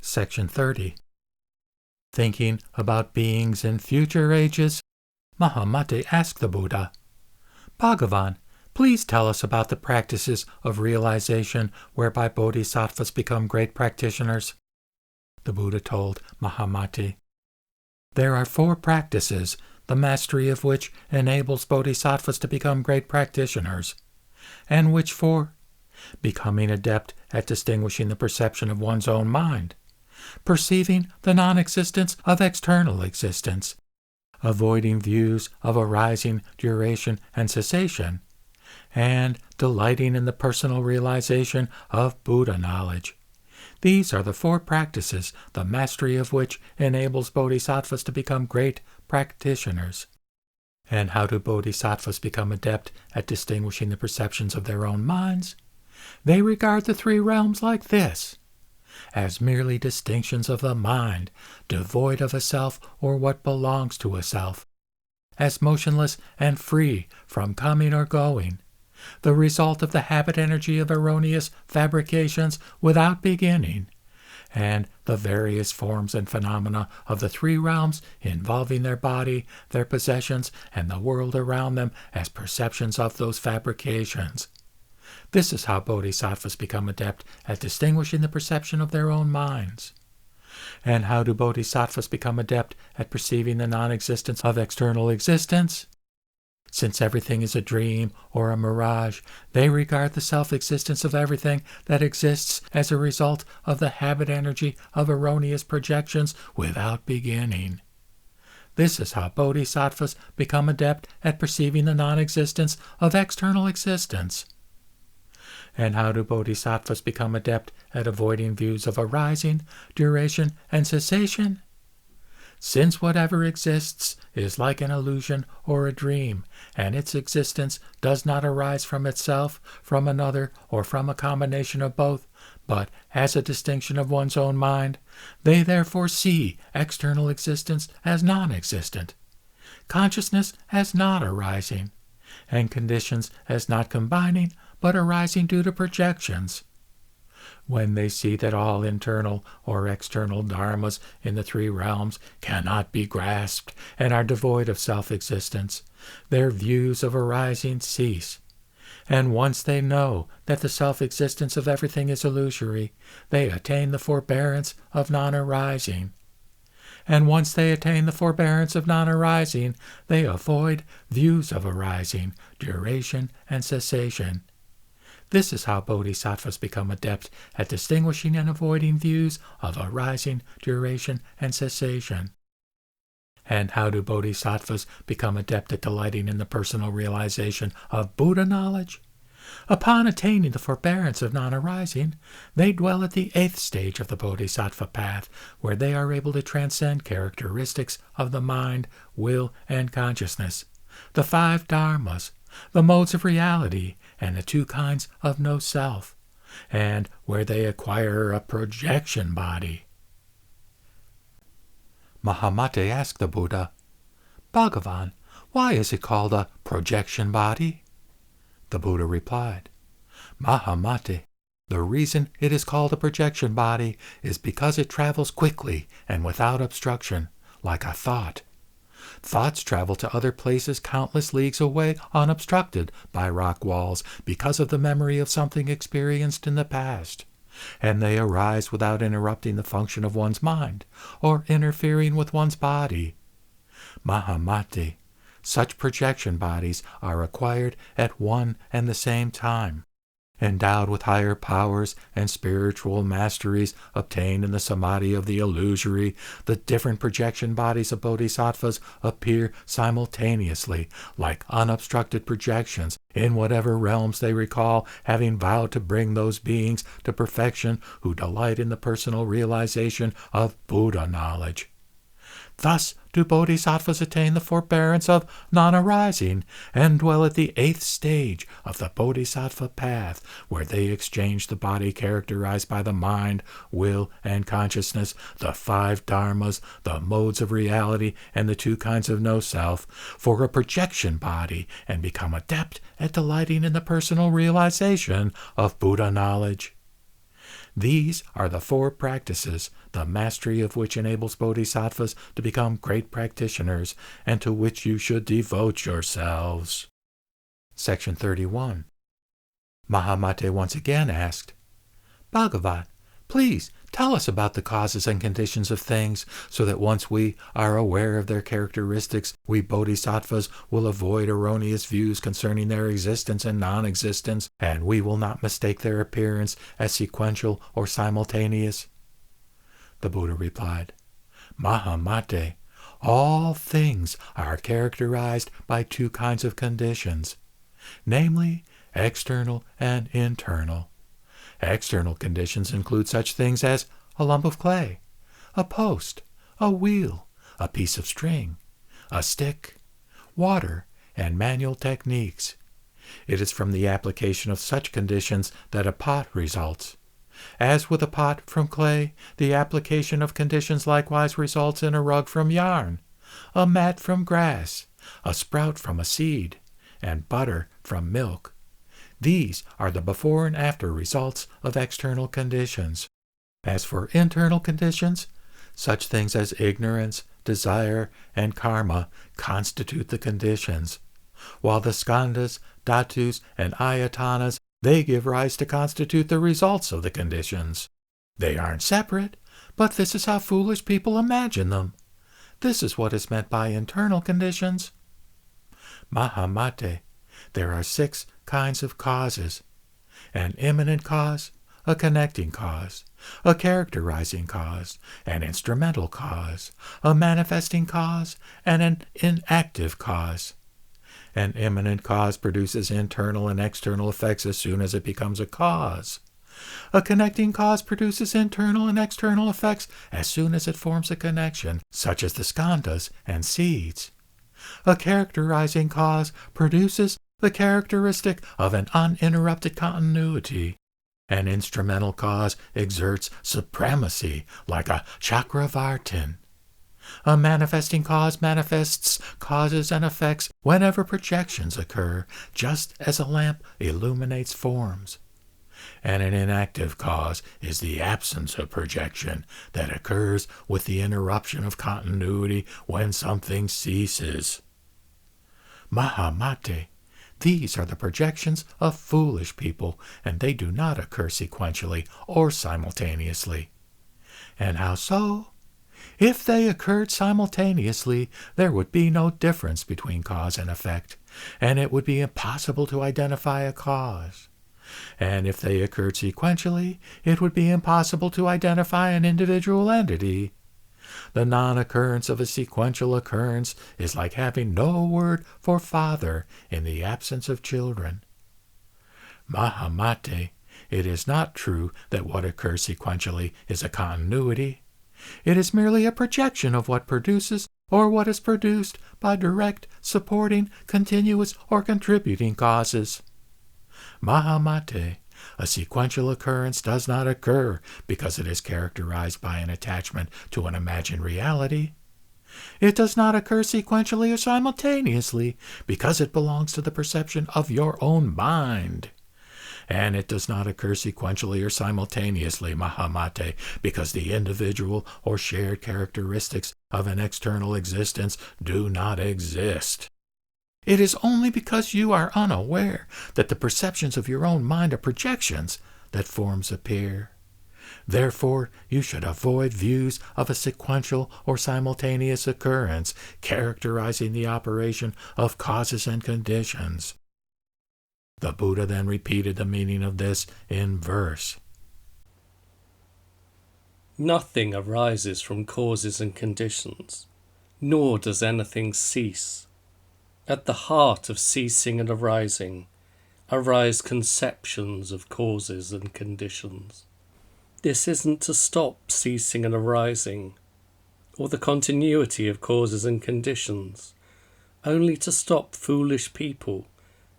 Section 30. Thinking about beings in future ages, Mahamati asked the Buddha, "Bhagavan, please tell us about the practices of realization whereby bodhisattvas become great practitioners." The Buddha told Mahamati, "There are 4 practices, the mastery of which enables bodhisattvas to become great practitioners. And which 4? Becoming adept at distinguishing the perception of one's own mind, perceiving the non-existence of external existence, avoiding views of arising, duration, and cessation, and delighting in the personal realization of Buddha knowledge. These are the 4 practices, the mastery of which enables bodhisattvas to become great practitioners." And how do bodhisattvas become adept at distinguishing the perceptions of their own minds? They regard the 3 realms like this: as merely distinctions of the mind, devoid of a self or what belongs to a self, as motionless and free from coming or going, the result of the habit energy of erroneous fabrications without beginning, and the various forms and phenomena of the 3 realms involving their body, their possessions, and the world around them as perceptions of those fabrications. This is how bodhisattvas become adept at distinguishing the perception of their own minds. And how do bodhisattvas become adept at perceiving the non-existence of external existence? Since everything is a dream or a mirage, they regard the self-existence of everything that exists as a result of the habit energy of erroneous projections without beginning. This is how bodhisattvas become adept at perceiving the non-existence of external existence. And how do bodhisattvas become adept at avoiding views of arising, duration, and cessation? Since whatever exists is like an illusion or a dream, and its existence does not arise from itself, from another, or from a combination of both, but as a distinction of one's own mind, they therefore see external existence as non-existent, consciousness as not arising, and conditions as not combining, but arising due to projections. When they see that all internal or external dharmas in the 3 realms cannot be grasped and are devoid of self-existence, their views of arising cease. And once they know that the self-existence of everything is illusory, they attain the forbearance of non-arising. And once they attain the forbearance of non-arising, they avoid views of arising, duration, and cessation. This is how bodhisattvas become adept at distinguishing and avoiding views of arising, duration, and cessation. And how do bodhisattvas become adept at delighting in the personal realization of Buddha knowledge? Upon attaining the forbearance of non-arising, they dwell at the 8th stage of the bodhisattva path, where they are able to transcend characteristics of the mind, will, and consciousness, the 5 dharmas, the modes of reality, and the 2 kinds of no-self, and where they acquire a projection body. Mahamati asked the Buddha, "Bhagavan, why is it called a projection body?" The Buddha replied, "Mahamati, the reason it is called a projection body is because it travels quickly and without obstruction, like a thought. Thoughts travel to other places countless leagues away unobstructed by rock walls because of the memory of something experienced in the past, and they arise without interrupting the function of one's mind or interfering with one's body. Mahamati, such projection bodies are acquired at one and the same time. Endowed with higher powers and spiritual masteries obtained in the samadhi of the illusory, the different projection bodies of bodhisattvas appear simultaneously, like unobstructed projections, in whatever realms they recall, having vowed to bring those beings to perfection who delight in the personal realization of Buddha knowledge. Thus do bodhisattvas attain the forbearance of non-arising, and dwell at the 8th stage of the bodhisattva path, where they exchange the body characterized by the mind, will, and consciousness, the 5 dharmas, the modes of reality, and the 2 kinds of no-self, for a projection body, and become adept at delighting in the personal realization of Buddha knowledge. These are the 4 practices, the mastery of which enables bodhisattvas to become great practitioners, and to which you should devote yourselves. Section 31. Mahamate once again asked, Bhagavan, please tell us about the causes and conditions of things, so that once we are aware of their characteristics, we bodhisattvas will avoid erroneous views concerning their existence and non-existence, and we will not mistake their appearance as sequential or simultaneous. The Buddha replied, Mahamate, all things are characterized by 2 kinds of conditions, namely external and internal. External conditions include such things as a lump of clay, a post, a wheel, a piece of string, a stick, water, and manual techniques. It is from the application of such conditions that a pot results. As with a pot from clay, the application of conditions likewise results in a rug from yarn, a mat from grass, a sprout from a seed, and butter from milk. These are the before and after results of external conditions. As for internal conditions, such things as ignorance, desire, and karma constitute the conditions, while the skandhas, dhatus, and ayatanas, they give rise to constitute the results of the conditions. They aren't separate, but this is how foolish people imagine them. This is what is meant by internal conditions. Mahamate, there are 6 kinds of causes: an immanent cause, a connecting cause, a characterizing cause, an instrumental cause, a manifesting cause, and an inactive cause. An immanent cause produces internal and external effects as soon as it becomes a cause. A connecting cause produces internal and external effects as soon as it forms a connection, such as the skandhas and seeds. A characterizing cause produces the characteristic of an uninterrupted continuity. An instrumental cause exerts supremacy like a chakravartin. A manifesting cause manifests causes and effects whenever projections occur, just as a lamp illuminates forms. And an inactive cause is the absence of projection that occurs with the interruption of continuity when something ceases. Mahamate, these are the projections of foolish people, and they do not occur sequentially or simultaneously. And how so? If they occurred simultaneously, there would be no difference between cause and effect, and it would be impossible to identify a cause. And if they occurred sequentially, it would be impossible to identify an individual entity. The non-occurrence of a sequential occurrence is like having no word for father in the absence of children. Mahamate, it is not true that what occurs sequentially is a continuity. It is merely a projection of what produces or what is produced by direct, supporting, continuous, or contributing causes. Mahamate, a sequential occurrence does not occur because it is characterized by an attachment to an imagined reality. It does not occur sequentially or simultaneously because it belongs to the perception of your own mind. And it does not occur sequentially or simultaneously, Mahamate, because the individual or shared characteristics of an external existence do not exist. It is only because you are unaware that the perceptions of your own mind are projections that forms appear. Therefore, you should avoid views of a sequential or simultaneous occurrence characterizing the operation of causes and conditions. The Buddha then repeated the meaning of this in verse. Nothing arises from causes and conditions, nor does anything cease. At the heart of ceasing and arising arise conceptions of causes and conditions. This isn't to stop ceasing and arising, or the continuity of causes and conditions, only to stop foolish people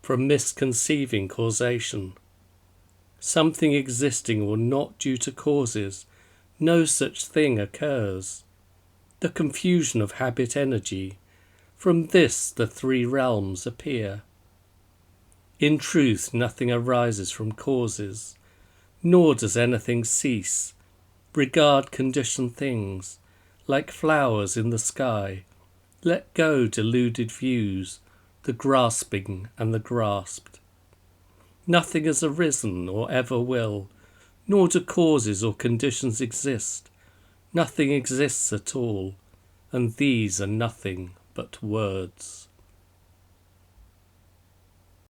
from misconceiving causation. Something existing or not due to causes, no such thing occurs. The confusion of habit energy, from this the 3 realms appear. In truth, nothing arises from causes, nor does anything cease. Regard conditioned things, like flowers in the sky. Let go deluded views, the grasping and the grasped. Nothing has arisen or ever will, nor do causes or conditions exist. Nothing exists at all, and these are nothing but words.